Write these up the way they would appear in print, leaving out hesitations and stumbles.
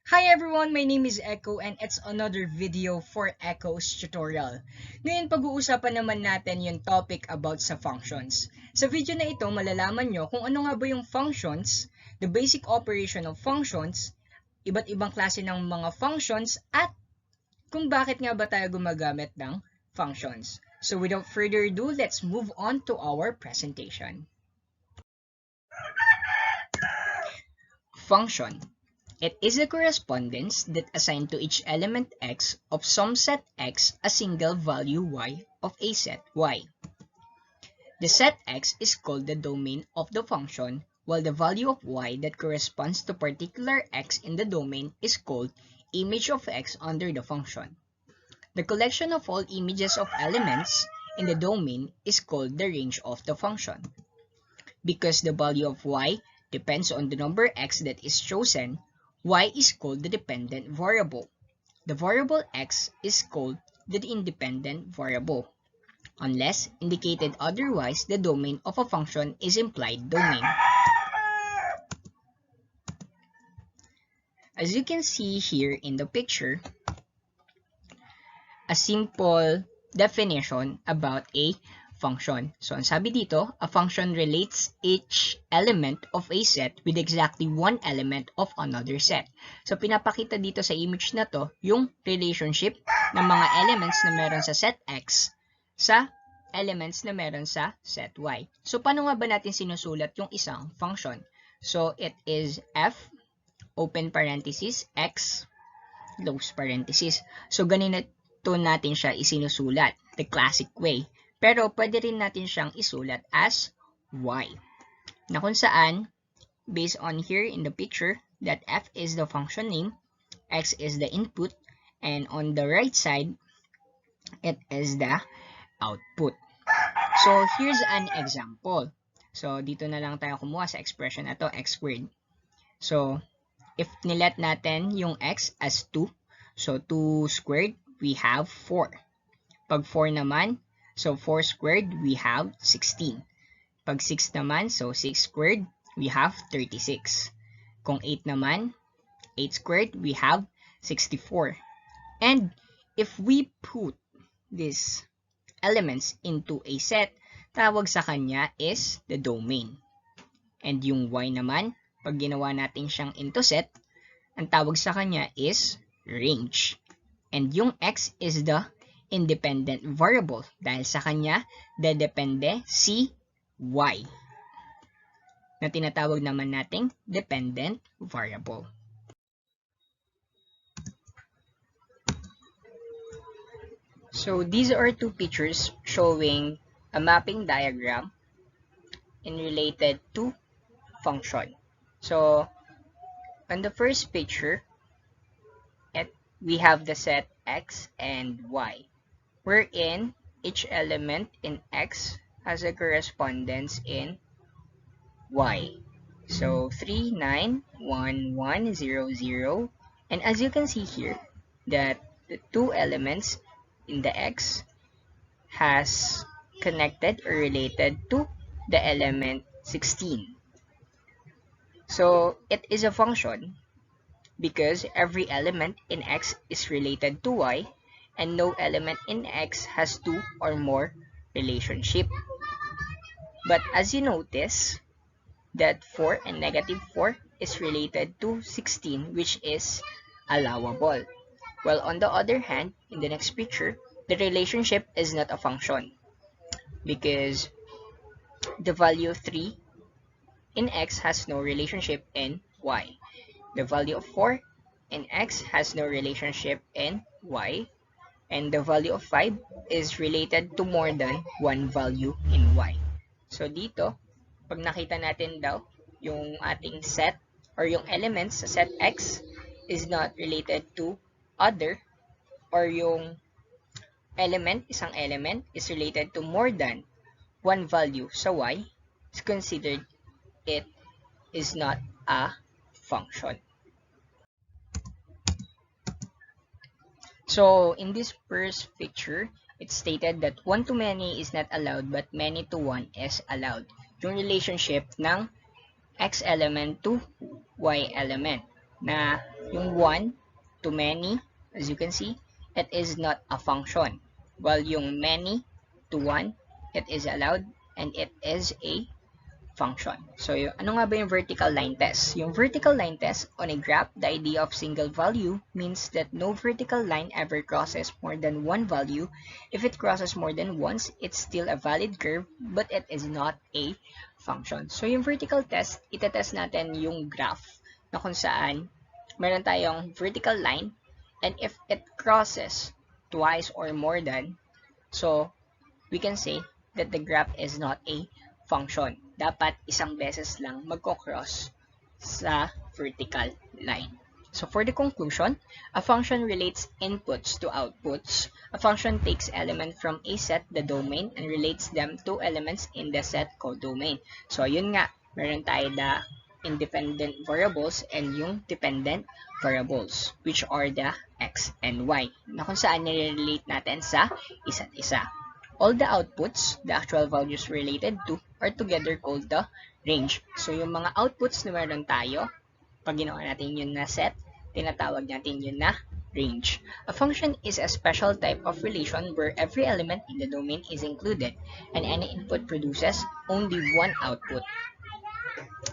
Hi everyone, my name is Echo and it's another video for Echo's tutorial. Ngayon pag-uusapan naman natin yung topic about sa functions. Sa video na ito, malalaman nyo kung ano nga ba yung functions, the basic operation of functions, iba't ibang klase ng mga functions, at kung bakit nga ba tayo gumagamit ng functions. So without further ado, let's move on to our presentation. Function. It is a correspondence that assigns to each element x of some set x a single value y of a set y. The set x is called the domain of the function, while the value of y that corresponds to particular x in the domain is called image of x under the function. The collection of all images of elements in the domain is called the range of the function. Because the value of y depends on the number x that is chosen, y is called the dependent variable. The variable x is called the independent variable. Unless indicated otherwise, the domain of a function is implied domain. As you can see here in the picture, a simple definition about a function. So, ang sabi dito, a function relates each element of a set with exactly one element of another set. So, pinapakita dito sa image na to yung relationship ng mga elements na meron sa set X sa elements na meron sa set Y. So, paano nga ba natin sinusulat yung isang function? So, it is f, open parenthesis, x, close parenthesis. So, ganito natin siya isinusulat, the classic way. Pero pwede rin natin siyang isulat as y. Na kung saan, based on here in the picture, that f is the function name, x is the input, and on the right side, it is the output. So, here's an example. So, dito na lang tayo kumuha sa expression na to, x squared. So, if nilet natin yung x as 2, so 2 squared, we have 4. Pag 4 naman, so 4 squared, we have 16. Pag 6 naman, so 6 squared, we have 36. Kung 8 naman, 8 squared, we have 64. And if we put these elements into a set, tawag sa kanya is the domain. And yung y naman, pag ginawa natin siyang into set, ang tawag sa kanya is range. And yung x is the independent variable dahil sa kanya dedepende si y na tinatawag naman nating dependent variable. So these are two pictures showing a mapping diagram in related to function. So on the first picture, we have the set x and y, wherein each element in x has a correspondence in y. So 3, 9, 1, 1, 0, 0. And as you can see here, that the two elements in the x has connected or related to the element 16. So it is a function because every element in x is related to y, and no element in x has two or more relationship. But as you notice, that 4 and negative 4 is related to 16, which is allowable. While on the other hand, in the next picture, the relationship is not a function because the value 3 in x has no relationship in y. The value of 4 in x has no relationship in y, and the value of 5 is related to more than one value in y. So dito, pag nakita natin daw, yung ating set or yung elements sa set x is not related to other, or yung isang element is related to more than one value sa y, is considered it is not a function. So in this first picture, it's stated that 1 to many is not allowed but many to 1 is allowed. Yung relationship ng x element to y element. na yung 1 to many, as you can see, it is not a function. While yung many to 1, it is allowed and it is a function. So, ano nga ba yung vertical line test? Yung vertical line test on a graph, the idea of single value means that no vertical line ever crosses more than one value. If it crosses more than once, it's still a valid curve, but it is not a function. So, yung vertical test, itetest natin yung graph na kung saan meron tayong vertical line and if it crosses twice or more than, so we can say that the graph is not a function. Dapat isang beses lang magko-cross sa vertical line. So for the conclusion, a function relates inputs to outputs. A function takes elements from a set, the domain, and relates them to elements in the set codomain. So yun nga, meron tayo the independent variables and yung dependent variables, which are the x and y, na kung saan nire-relate natin sa isa't isa. All the outputs, the actual values related to, are together called the range. So, yung mga outputs na meron tayo, pag ginawa natin yun na set, tinatawag natin yun na range. A function is a special type of relation where every element in the domain is included, and any input produces only one output.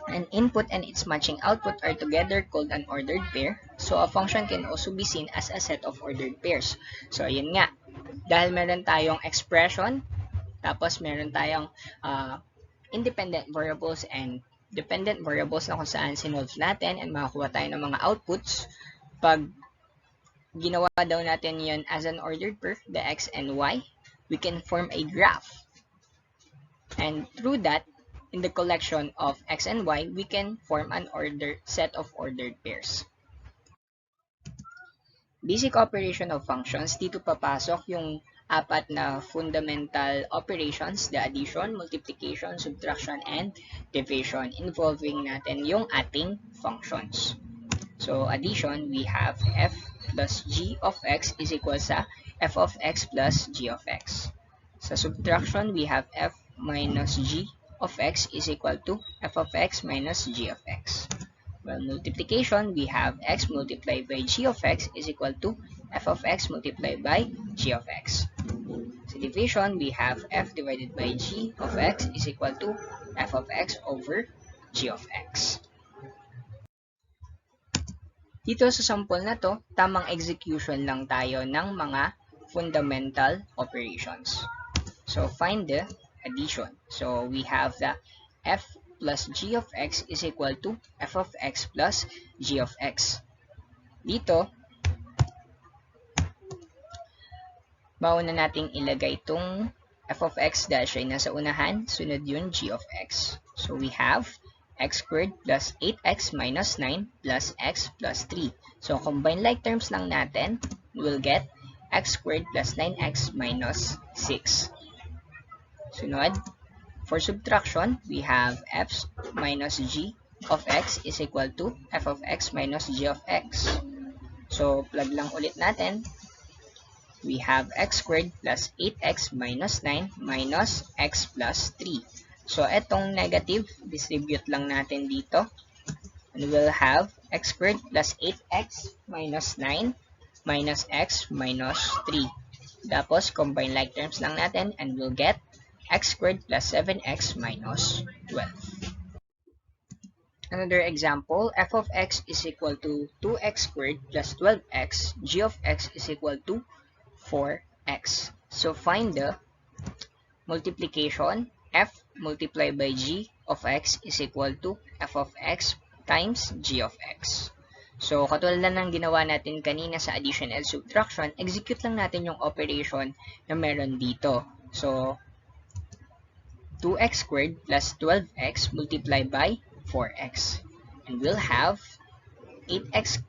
An input and its matching output are together called an ordered pair. So, a function can also be seen as a set of ordered pairs. So, yun nga. Dahil meron tayong expression, tapos meron tayong independent variables and dependent variables na kung saan sinolve natin and makakuha tayo ng mga outputs. Pag ginawa daw natin yun as an ordered pair, the x and y, we can form a graph. And through that, in the collection of x and y, we can form an set of ordered pairs. Basic operation of functions, dito papasok yung apat na fundamental operations, the addition, multiplication, subtraction, and division, involving natin yung ating functions. So, addition, we have f plus g of x is equal sa f of x plus g of x. Sa subtraction, we have f minus g of x is equal to f of x minus g of x. Well, multiplication, we have x multiplied by g of x is equal to f of x multiplied by g of x. So division, we have f divided by g of x is equal to f of x over g of x. Dito sa sample na to, tamang execution lang tayo ng mga fundamental operations. So find the addition. So we have the f plus g of x is equal to f of x plus g of x. Dito, mauna nating ilagay itong f of x dahil siya ay nasa unahan, sunod yun g of x. So we have x squared plus 8x minus 9 plus x plus 3. So combine like terms lang natin, we'll get x squared plus 9x minus 6. Sunod, for subtraction, we have f minus g of x is equal to f of x minus g of x. So, plug lang ulit natin. We have x squared plus 8x minus 9 minus x plus 3. So, etong negative, distribute lang natin dito. And we'll have x squared plus 8x minus 9 minus x minus 3. Tapos, combine like terms lang natin and we'll get x squared plus 7x minus 12. Another example, f of x is equal to 2x squared plus 12x, g of x is equal to 4x. So find the multiplication, f multiplied by g of x is equal to f of x times g of x. So katulad na ng ginawa natin kanina sa addition and subtraction, execute lang natin yung operation na meron dito. So 2x squared plus 12x multiplied by 4x. And we'll have 8x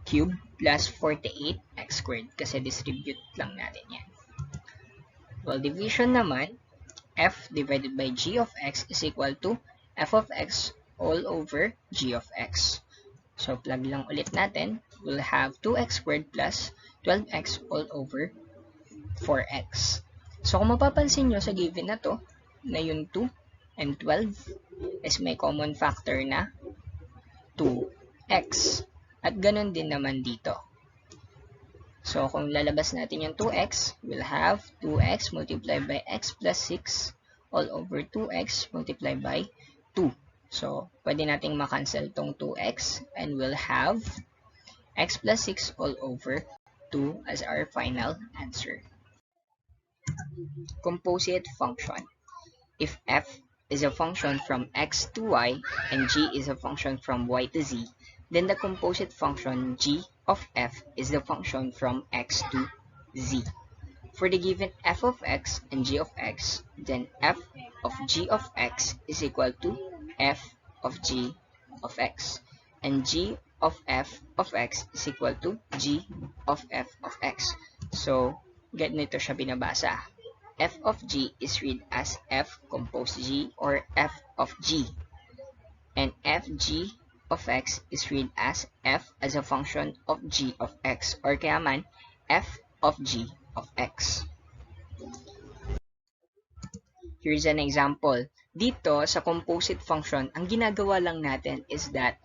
cubed plus 48x squared kasi distribute lang natin yan. Well, division naman, f divided by g of x is equal to f of x all over g of x. So, plug lang ulit natin. We'll have 2x squared plus 12x all over 4x. So, kung mapapansin nyo sa given na to, na yung 2 and 12 is may common factor na 2x. At ganun din naman dito. So, kung lalabas natin yung 2x, we'll have 2x multiplied by x plus 6 all over 2x multiplied by 2. So, pwede nating makancel tong 2x and we'll have x plus 6 all over 2 as our final answer. Composite function. If f is a function from x to y and g is a function from y to z, then the composite function g of f is the function from x to z. For the given f of x and g of x, then f of g of x is equal to f of g of x, and g of f of x is equal to g of f of x. So, ganito siya binabasa. F of g is read as f composed g or f of g, and fg of x is read as f as a function of g of x, or kaya man f of g of x. Here's an example. Dito sa composite function, ang ginagawa lang natin is that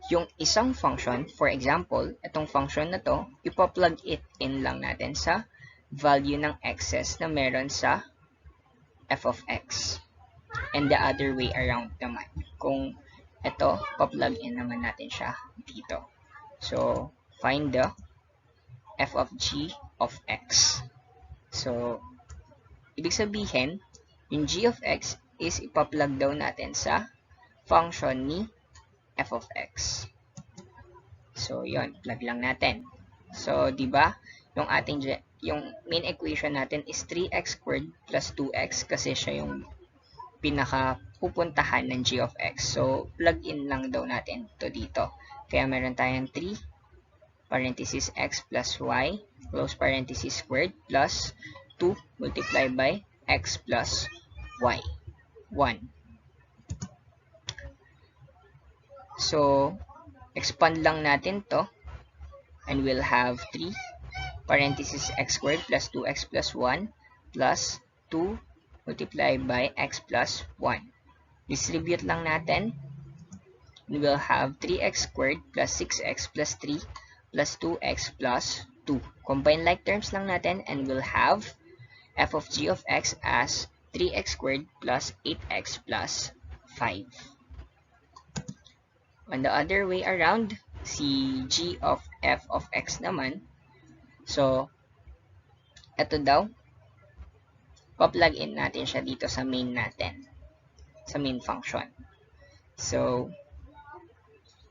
yung isang function, for example, itong function na to, ipa-plug it in lang natin sa value ng x's na meron sa f of x. And the other way around naman. Kung ito, pa-plug in naman natin siya dito. So, find the f of g of x. So, ibig sabihin, yung g of x is ipa-plug daw natin sa function ni f of x. So, yon, plug lang natin. So, di ba, yung main equation natin is 3x squared plus 2x kasi siya yung pinaka pupuntahan ng g of x. So, plug in lang daw natin to dito. Kaya meron tayong 3 parenthesis x plus y close parenthesis squared plus 2 multiplied by x plus y. 1. So, expand lang natin to and we'll have 3 parenthesis x squared plus 2x plus 1 plus 2 multiplied by x plus 1. Distribute lang natin. We will have 3x squared plus 6x plus 3 plus 2x plus 2. Combine like terms lang natin and we'll have f of g of x as 3x squared plus 8x plus 5. On the other way around, si g of f of x naman, so, ito daw, pa-plug in natin siya dito sa main natin, sa main function. So,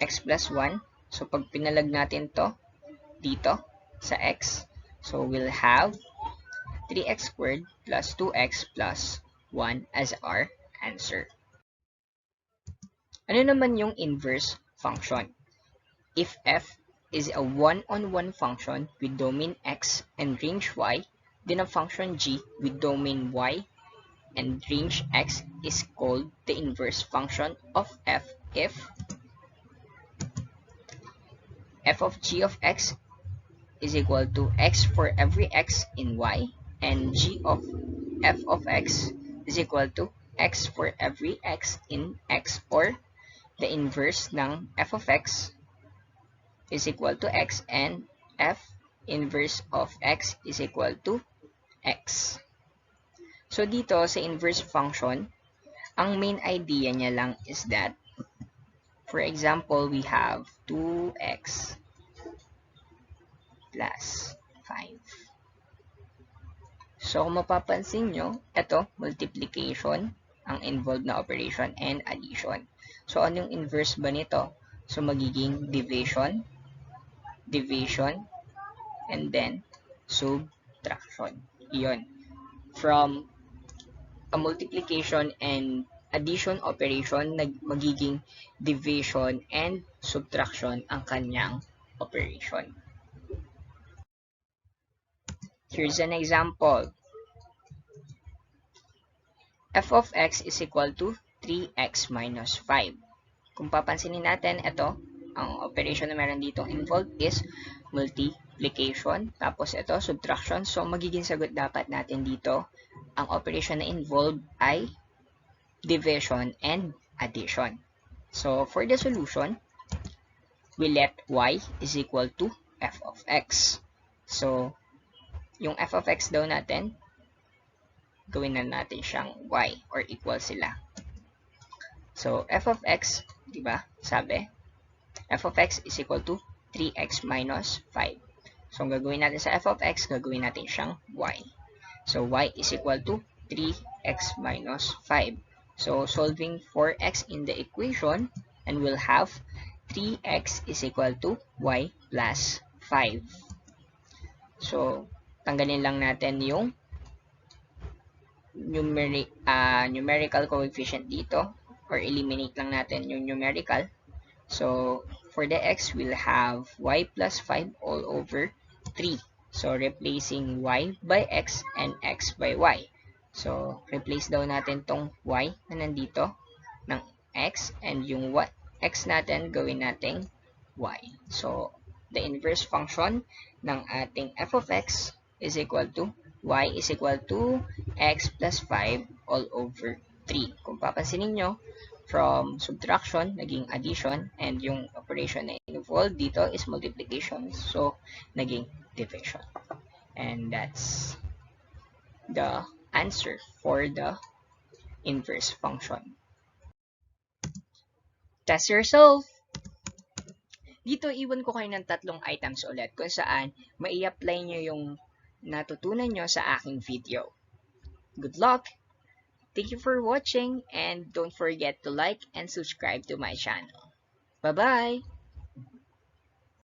x plus 1. So, pag pinalag natin to dito sa x, so we'll have 3x squared plus 2x plus 1 as our answer. Ano naman yung inverse function? If f is a one-on-one function with domain x and range y, then a function g with domain y and range x is called the inverse function of f if f of g of x is equal to x for every x in y, and g of f of x is equal to x for every x in x, or the inverse ng f of x is equal to x and f inverse of x is equal to x. So, dito sa inverse function, ang main idea niya lang is that, for example, we have 2x plus 5. So, kung mapapansin nyo, ito, multiplication, ang involved na operation, and addition. So, anong inverse ba nito? So, magiging division, and then subtraction. Iyon. From a multiplication and addition operation, magiging division and subtraction ang kanyang operation. Here's an example. F of x is equal to 3x minus 5. Kung papansinin natin, ito, ang operation na meron dito involved is multiplication. Tapos ito, subtraction. So, magiging sagot dapat natin dito, ang operation na involved ay division and addition. So, for the solution, we let y is equal to f of x. So, yung f of x daw natin, gawin na natin siyang y or equal sila. So, f of x, di ba? Sabi, f of x is equal to 3x minus 5. So, ang gagawin natin sa f of x, gagawin natin siyang y. So, y is equal to 3x minus 5. So, solving for x in the equation, and we'll have 3x is equal to y plus 5. So, tanggalin lang natin yung numerical coefficient dito, or eliminate lang natin yung numerical. So, for the x, we'll have y plus 5 all over 3. So, replacing y by x and x by y. So, replace daw natin tong y na nandito ng x, and yung x natin gawin nating y. So, the inverse function ng ating f of x is equal to y is equal to x plus 5 all over 3. Kung papansinin nyo, from subtraction, naging addition, and yung operation na involved dito is multiplication. So, naging division. And that's the answer for the inverse function. Test yourself! Dito, iwan ko kayo ng 3 items ulit kung saan mai-apply nyo yung natutunan nyo sa aking video. Good luck! Thank you for watching, and don't forget to like and subscribe to my channel. Bye-bye!